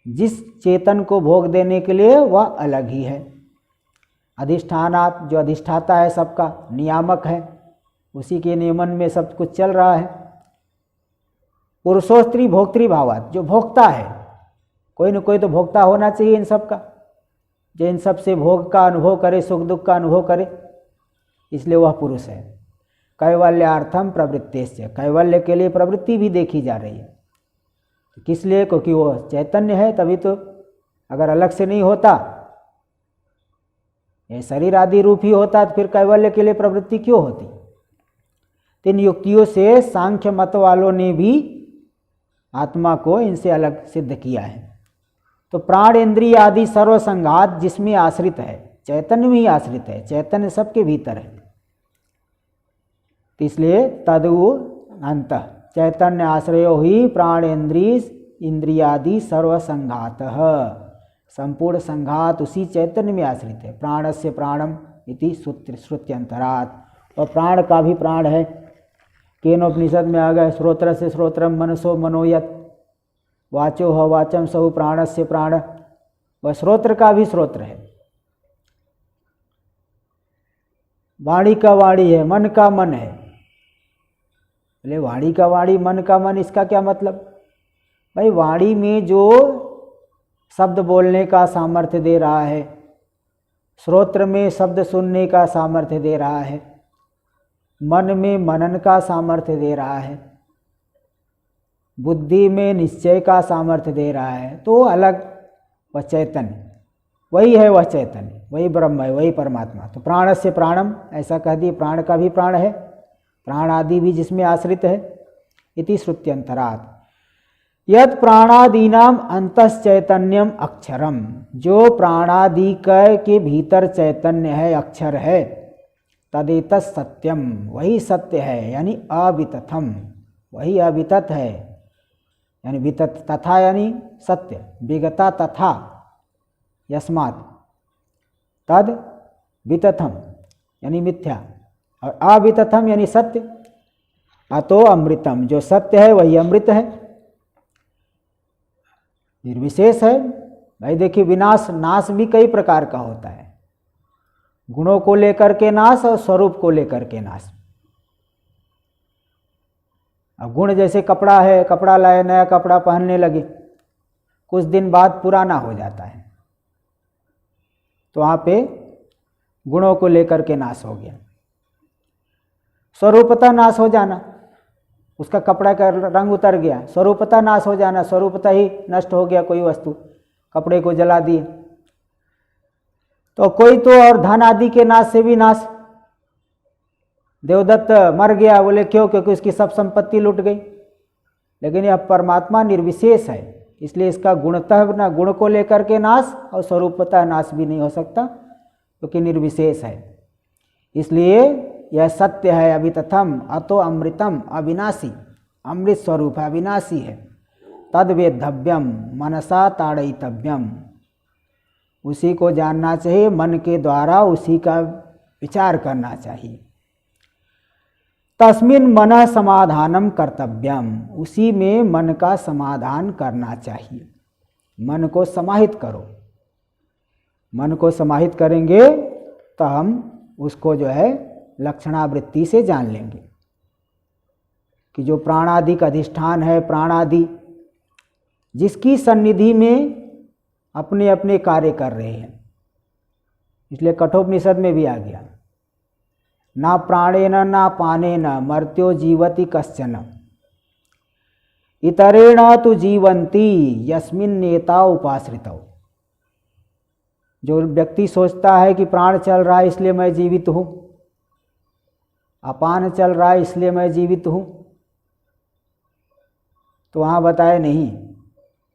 B: जिस चेतन को भोग देने के लिए वह अलग ही है। अधिष्ठानात्, जो अधिष्ठाता है, सबका नियामक है, उसी के नियमन में सब कुछ चल रहा है। पुरुषोस्त्री भोक्तृभावात्, जो भोक्ता है, कोई न कोई तो भोक्ता होना चाहिए इन सब का, जो इन सब से भोग का अनुभव करे, सुख दुख का अनुभव करे, इसलिए वह पुरुष है। कैवल्यार्थम प्रवृत्तिस्य, कैवल्य के लिए प्रवृत्ति भी देखी जा रही है। किस लिए? क्योंकि वो चैतन्य है, तभी तो। अगर अलग से नहीं होता, ये शरीर आदि रूप ही होता, तो फिर कैवल्य के लिए प्रवृत्ति क्यों होती? तीन युक्तियों से सांख्य मत वालों ने भी आत्मा को इनसे अलग सिद्ध किया है। तो प्राण इंद्रिय आदि सर्वसंघात जिसमें आश्रित है, चैतन्य में ही आश्रित है, चैतन्य सबके भीतर है। इसलिए तदु अंत चैतन्य आश्रयो ही प्राण इंद्रियादि सर्वसंघात, संपूर्ण संघात उसी चैतन्य में आश्रित है। प्राणस्य प्राणम इति श्रुत्यंतरात्, और प्राण का भी प्राण है। केनोपनिषद में आ गए, श्रोत्र से श्रोत्रम मनसो मनोयत, वाचो ह वाचम सहु प्राणस्य प्राण, वह श्रोत्र का भी श्रोत्र है। वाणी का वाणी है, मन का मन है। बोले वाणी का वाणी, मन का मन, इसका क्या मतलब? भाई वाणी में जो शब्द बोलने का सामर्थ्य दे रहा है, श्रोत्र में शब्द सुनने का सामर्थ्य दे रहा है, मन में मनन का सामर्थ्य दे रहा है, बुद्धि में निश्चय का सामर्थ्य दे रहा है, तो अलग वह चैतन्य, वही है वह चैतन्य, वही ब्रह्म है, वही परमात्मा। तो प्राण से प्राणम ऐसा कह दिए, प्राण का भी प्राण है, प्राण आदि भी जिसमें आश्रित है। इति श्रुत्यंतरात् यत् प्राणादीनाम अंतश्चैतन्यम अक्षरम, जो प्राणादि के भीतर चैतन्य है, अक्षर है, तदेत सत्यम, वही सत्य है, यानी अवितथम, वही अवितत है, यानी वितत तथा यानी सत्य, विगता तथा यस्मात् तद वितथम यानी मिथ्या, और अवितथम यानी सत्य। अतो अमृतम, जो सत्य है वही अमृत है, निर्विशेष है। भाई देखिए, विनाश नाश भी कई प्रकार का होता है, गुणों को लेकर के नाश और स्वरूप को लेकर के नाश। अब गुण जैसे कपड़ा है, कपड़ा लाए, नया कपड़ा पहनने लगे, कुछ दिन बाद पुराना हो जाता है, तो वहाँ पे गुणों को लेकर के नाश हो गया। स्वरूपता नाश हो जाना, उसका कपड़ा का रंग उतर गया, स्वरूपता नाश हो जाना, स्वरूपता ही नष्ट हो गया, कोई वस्तु, कपड़े को जला दिए। तो कोई तो और धन आदि के नाश से भी नाश, देवदत्त मर गया, बोले क्यों? क्योंकि उसकी सब संपत्ति लुट गई। लेकिन यह परमात्मा निर्विशेष है, इसलिए इसका गुणतः ना गुण को लेकर के नाश और स्वरूपतः नाश भी नहीं हो सकता, क्योंकि निर्विशेष है। इसलिए यह सत्य है, अवितथम, अतो अमृतम, अविनाशी, अमृत स्वरूप है, अविनाशी है। तद वेद्धव्यम मनसा ताड़यितव्यम, उसी को जानना चाहिए, मन के द्वारा उसी का विचार करना चाहिए। तस्मिन् मनः समाधानम कर्तव्यम, उसी में मन का समाधान करना चाहिए। मन को समाहित करो, मन को समाहित करेंगे तो हम उसको जो है लक्षणावृत्ति से जान लेंगे कि जो प्राणादि का अधिष्ठान है, प्राणादि जिसकी सन्निधि में अपने अपने कार्य कर रहे हैं। इसलिए कठोपनिषद में भी आ गया, ना प्राणेन ना पानेन मर्त्यो जीवति कश्चन, इतरेण तु जीवन्ति यस्मिन् नेता उपाश्रितौ। जो व्यक्ति सोचता है कि प्राण चल रहा है इसलिए मैं जीवित हूँ, अपान चल रहा है इसलिए मैं जीवित हूँ, तो वहाँ बताए नहीं,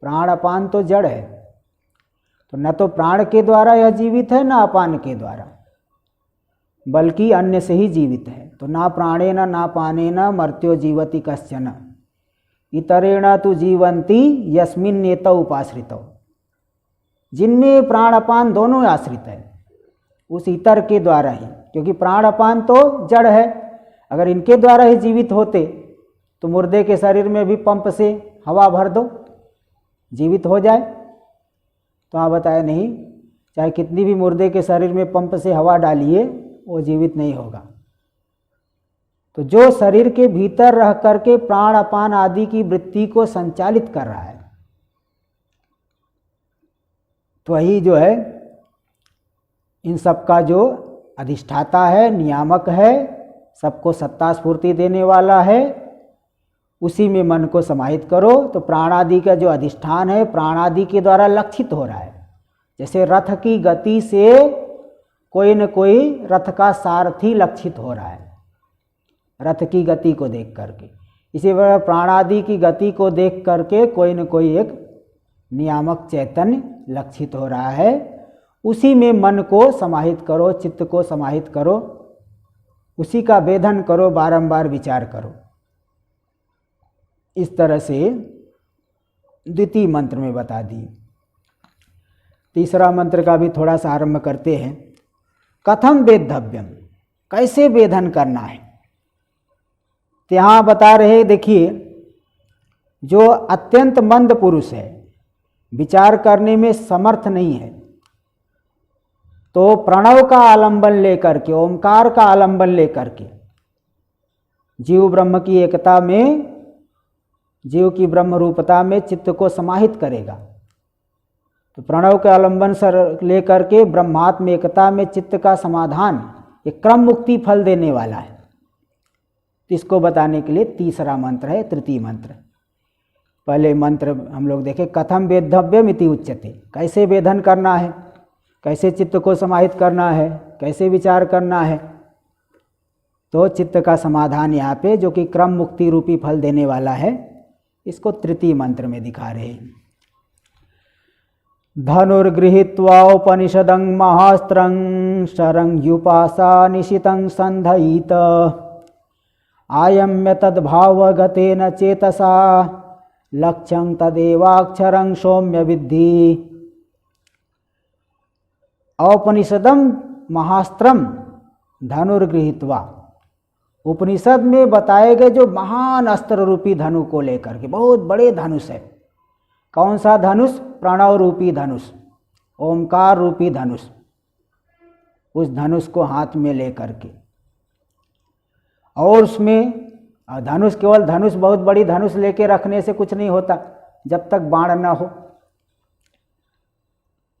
B: प्राण अपान तो जड़ है, तो न तो प्राण के द्वारा यह जीवित है, न अपान के द्वारा, बल्कि अन्य से ही जीवित है। तो ना प्राणेन ना पानेन मर्त्यो जीवति कश्चन, इतरेण तु जीवन्ति यस्मिन् नेता उपाश्रितौ। जिनमें प्राण अपान दोनों आश्रित है, उस इतर के द्वारा ही, क्योंकि प्राण अपान तो जड़ है, अगर इनके द्वारा ही जीवित होते तो मुर्दे के शरीर में भी पंप से हवा भर दो, जीवित हो जाए। तो आप बताया नहीं, चाहे कितनी भी मुर्दे के शरीर में पंप से हवा डालिए, वो जीवित नहीं होगा। तो जो शरीर के भीतर रह करके प्राण अपान आदि की वृत्ति को संचालित कर रहा है, तो वही जो है इन सब का जो अधिष्ठाता है, नियामक है, सबको सत्ता स्फूर्ति देने वाला है, उसी में मन को समाहित करो। तो प्राणादि का जो अधिष्ठान है, प्राणादि के द्वारा लक्षित हो रहा है। जैसे रथ की गति से कोई न कोई रथ का सारथी लक्षित हो रहा है, रथ की गति को देख करके। इसी प्रकार प्राणादि की गति को देख करके कोई न कोई एक नियामक चैतन्य लक्षित हो रहा है, उसी में मन को समाहित करो, चित्त को समाहित करो, उसी का वेधन करो, बारंबार विचार करो। इस तरह से द्वितीय मंत्र में बता दी। तीसरा मंत्र का भी थोड़ा सा आरंभ करते हैं। कथम वेद्धव्यम, कैसे वेधन करना है। तो यहाँ बता रहे, देखिए, जो अत्यंत मंद पुरुष है, विचार करने में समर्थ नहीं है, तो प्रणव का आलंबन लेकर के, ओंकार का आलंबन लेकर के जीव ब्रह्म की एकता में, जीव की ब्रह्म रूपता में चित्त को समाहित करेगा। तो प्रणव के आलंबन से लेकर के ब्रह्मात्म एकता में चित्त का समाधान, ये क्रम मुक्ति फल देने वाला है। तो इसको बताने के लिए तीसरा मंत्र है, तृतीय मंत्र। पहले मंत्र हम लोग देखें, कथम वेद्धव्यम इति उच्यते, कैसे वेधन करना है, कैसे चित्त को समाहित करना है, कैसे विचार करना है। तो चित्त का समाधान यहाँ पे, जो कि क्रम मुक्ति रूपी फल देने वाला है, इसको तृतीय मंत्र में दिखा रहे हैं। धनुर्गृहीत्वा उपनिषदं महास्त्रं शरं युपासा निशितं संधयित आयम्य तद्भावगतेन चेतसा लक्ष्यं तदेवाक्षरं सौम्य विद्धि। औपनिषदम महास्त्रम धनुर्गृहीत्वा, उपनिषद में बताए गए जो महान अस्त्र रूपी धनु को लेकर के, बहुत बड़े धनुष है। कौन सा धनुष? प्रणव रूपी धनुष, ओंकार रूपी धनुष। उस धनुष को हाथ में लेकर के, और उसमें धनुष, केवल धनुष, बहुत बड़ी धनुष लेके रखने से कुछ नहीं होता जब तक बाण न हो।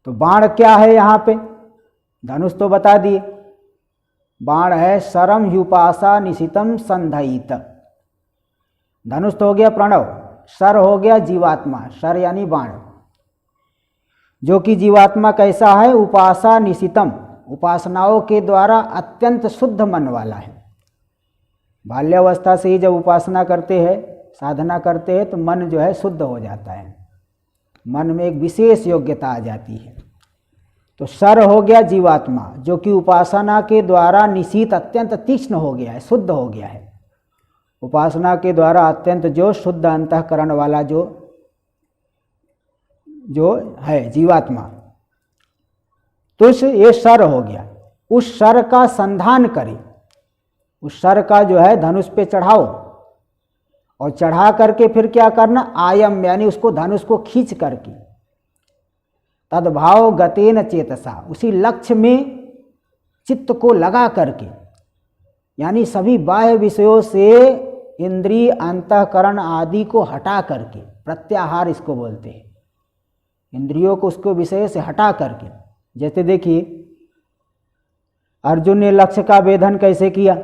B: तो बाण क्या है यहाँ पे? धनुष तो बता दिए, बाण है शरम युपासा निशितम संधयित। धनुष तो हो गया प्रणव, शर हो गया जीवात्मा, शर यानी बाण, जो कि जीवात्मा कैसा है? उपासा निशितम, उपासनाओं के द्वारा अत्यंत शुद्ध मन वाला है। बाल्यावस्था से ही जब उपासना करते हैं, साधना करते हैं, तो मन जो है शुद्ध हो जाता है, मन में एक विशेष योग्यता आ जाती है। तो शर हो गया जीवात्मा, जो कि उपासना के द्वारा निशित, अत्यंत तीक्ष्ण हो गया है, शुद्ध हो गया है। उपासना के द्वारा अत्यंत जो शुद्ध अंतःकरण वाला जो है जीवात्मा, तो ये शर हो गया। उस शर का संधान करे, उस शर का जो है धनुष पे चढ़ाओ, और चढ़ा करके फिर क्या करना? आयम, यानी उसको धनुष को खींच करके, तद्भाव गतेन चेतसा, उसी लक्ष्य में चित्त को लगा करके, यानी सभी बाह्य विषयों से इंद्रिय अंतःकरण आदि को हटा करके, प्रत्याहार इसको बोलते हैं, इंद्रियों को उसको विषय से हटा करके। जैसे देखिए अर्जुन ने लक्ष्य का वेधन कैसे किया?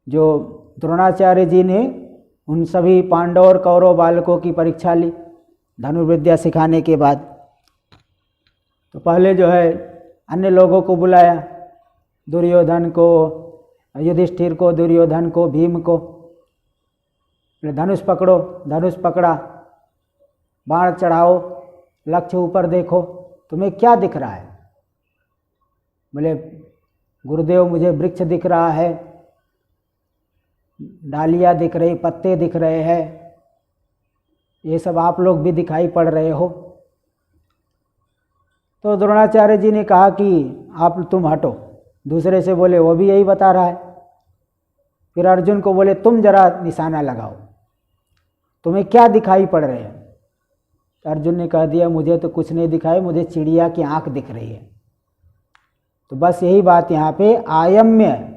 B: जो द्रोणाचार्य जी ने उन सभी पांडव और कौरव बालकों की परीक्षा ली धनुर्विद्या सिखाने के बाद, तो पहले जो है अन्य लोगों को बुलाया, दुर्योधन को, युधिष्ठिर को, दुर्योधन को, भीम को, धनुष पकड़ो, धनुष पकड़ा, बाण चढ़ाओ, लक्ष्य ऊपर देखो, तुम्हें क्या दिख रहा है? बोले गुरुदेव मुझे वृक्ष दिख रहा है, डालियाँ दिख रही, पत्ते दिख रहे हैं, ये सब आप लोग भी दिखाई पड़ रहे हो। तो द्रोणाचार्य जी ने कहा कि तुम हटो। दूसरे से बोले वो भी यही बता रहा है। फिर अर्जुन को बोले तुम जरा निशाना लगाओ, तुम्हें क्या दिखाई पड़ रहे हैं? अर्जुन ने कह दिया मुझे तो कुछ नहीं दिखाई, मुझे चिड़िया की आंख दिख रही है। तो बस यही बात यहाँ पे, आयम्य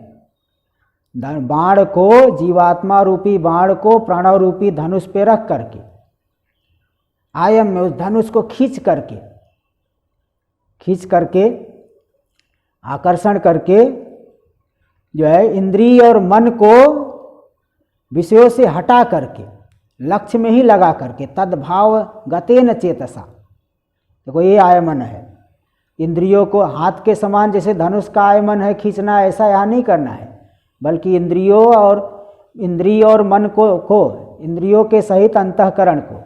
B: बाण को, जीवात्मा रूपी बाण को प्रणव रूपी धनुष पे रख करके, आयम्य उस धनुष को खींच करके आकर्षण करके जो है इंद्रिय और मन को विषयों से हटा करके लक्ष्य में ही लगा करके, तद्भाव गतेन चेतसा। देखो ये आयमन है, इंद्रियों को हाथ के समान जैसे धनुष का आयमन है खींचना, ऐसा यहाँ नहीं करना है, बल्कि इंद्रियों और मन को इंद्रियों के सहित अंतःकरण को,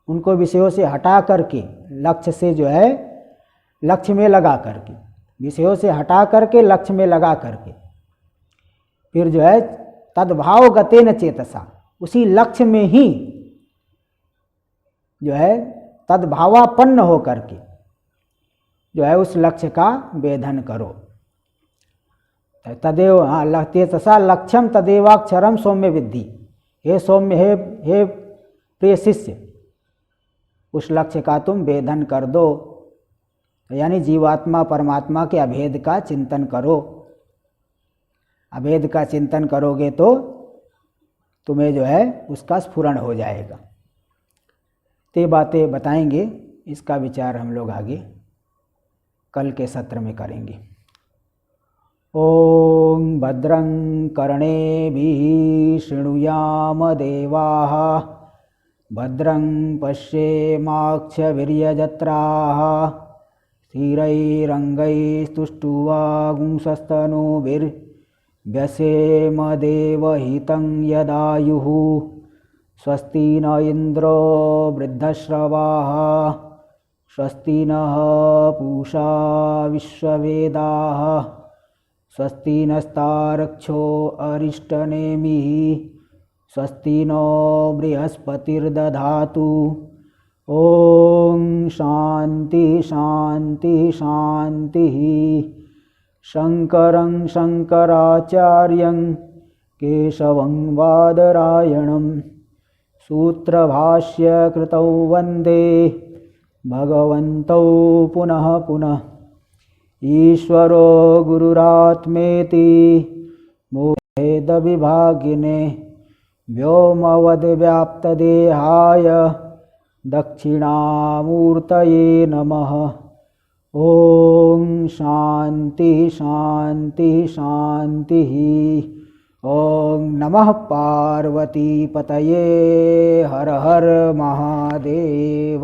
B: उनको विषयों से हटा करके लक्ष्य से जो है लक्ष्य में लगा करके, विषयों से हटा करके लक्ष्य में लगा करके, फिर जो है तद्भाव गतेन चेतसा, उसी लक्ष्य में ही जो है तद्भावापन्न हो करके, जो है उस लक्ष्य का वेधन करो। तदेव तथा लक्ष्यम तदेवाक्षरम सौम्य विद्धि। हे सौम्य, हे प्रिय शिष्य, उस लक्ष्य का तुम वेधन कर दो, यानी जीवात्मा परमात्मा के अभेद का चिंतन करो। अभेद का चिंतन करोगे तो तुम्हें जो है उसका स्फुरण हो जाएगा। ते बातें बताएंगे, इसका विचार हम लोग आगे कल के सत्र में करेंगे। ओम भद्रं कर्णेभिः शृणुयाम देवाः, भद्रं पश्येमाक्षभिर्यजत्राः, स्थिरैरङ्गैस्तुष्टुवागुंसस्तनूभिर्व्यसेम देवहितं यदायुः। स्वस्ति न इन्द्रो वृद्धश्रवाः, स्वस्ति नः पूषा विश्ववेदाः, स्वस्ति नस्तार्क्ष्यो अरिष्टनेमिः, स्वस्ति नो बृहस्पतिर्दधातु। ओम शांति शांति शांतिः। शंकरं शंकराचार्यं केशवं बादरायणं सूत्रभाष्यकृतौ वन्दे भगवन्तौ पुनः पुनः। ईश्वरो गुरुरात्मेति मूढभेदविभागिने व्योमवद्व्याप्तदेहाय दक्षिणामूर्तये नमः। ओम शांति शांति शांतिः। ओम नमः पार्वती पतये। हर हर महादेव।